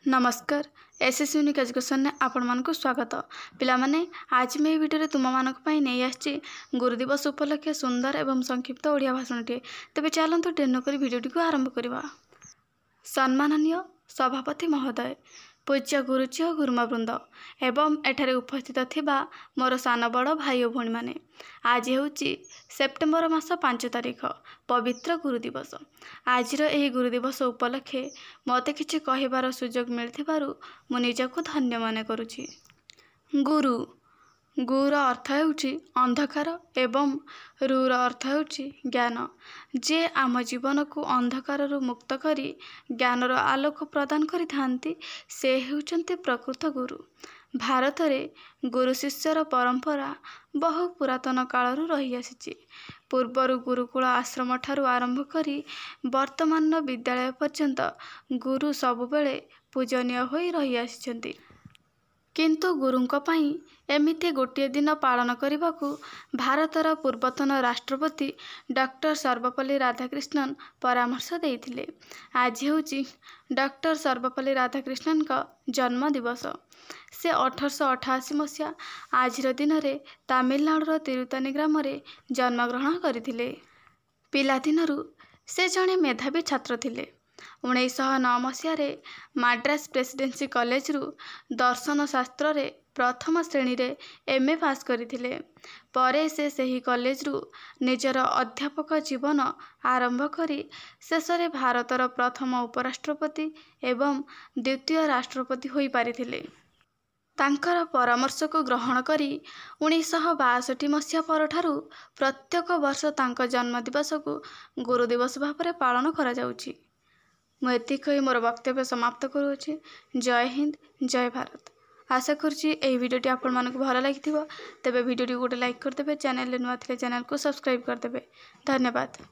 नमस्कार SS unique education ने आपण मानक स्वागत पिला माने आज मैं वीडियो तुम मानक पई नहीं आछि गुरु दिवस उपलक्षे सुंदर एवं संक्षिप्त ओडिया भाषणटे तेबे चलंतु डेनो करी वीडियोटी को आरंभ करबा। सम्माननीय सभापति महोदय, पूज्य गुरुजी और गुरुमावृंद एवं एठारे उपस्थित थिबा मोर सान बड़ भाई और भौणी माने, आज होउची सेप्टेम्बर मास 5 तारिख पवित्र गुरु दिवस। आजिर एही गुरु दिवस उपलक्षे मते किछि कहिबार सुजोग मिलिथिबारु मु निजको धन्य माने करूछि। गुरु गुर अर्थ होउछि अंधकार एवं रुर अर्थ होउछि ज्ञान। जे आम जीवन को अंधकार मुक्त करी ज्ञानर आलोक प्रदान करि थांती से हेउचंती प्रकृत गुरु। भारत में गुरु शिष्यर परंपरा बहु पुरातन कालरू रही आसीछि। पूर्वर गुरुकुल आश्रम ठारू आरंभ करी वर्तमान विद्यालय पर्यंत गुरु सबुबेले पूजनीय होई रही आसीछंती। किंतु गुरुंक पई एमिति गोटे दिन पालन करने को भारतर पूर्वतन राष्ट्रपति डॉक्टर सर्वपल्ली राधाकृष्णन परामर्श देइथिले। आज होउची डॉक्टर सर्वपल्ली राधाकृष्णन का जन्म दिवस। से 1888 मसीहा आजिर दिन में तमिलनाडुर तिरुतानी ग्राम में जन्मग्रहण करथिले। पिलादिनरू से जड़े मेधावी छात्र थिले। 1909 मसीह माड्रास प्रेसिडेंसी कॉलेज रु दर्शन शास्त्र रे प्रथम श्रेणी रे एमए पास करथिले। परे से सही कॉलेज रु निजर अध्यापक जीवन आरंभ करी शेषरे भारतर प्रथम उपराष्ट्रपति एवं द्वितीय राष्ट्रपति होई पारिथिले। तांकर परामर्श को ग्रहण करी 1962 मसीहा परठारू प्रत्येक वर्ष तांक जन्म दिवस को गुरु दिवस भाव में पालन करा जाउछि। मु एतिक कही मोर वक्तव्य समाप्त करूछि। जय हिंद, जय भारत। आशा करुछि एही वीडियोटी आपण मानक भल लागिथिबो। तेबे वीडियोटी गोटे लाइक करदेबे, चैनल नुआ थिले चैनल को सब्सक्राइब करदेबे। धन्यवाद।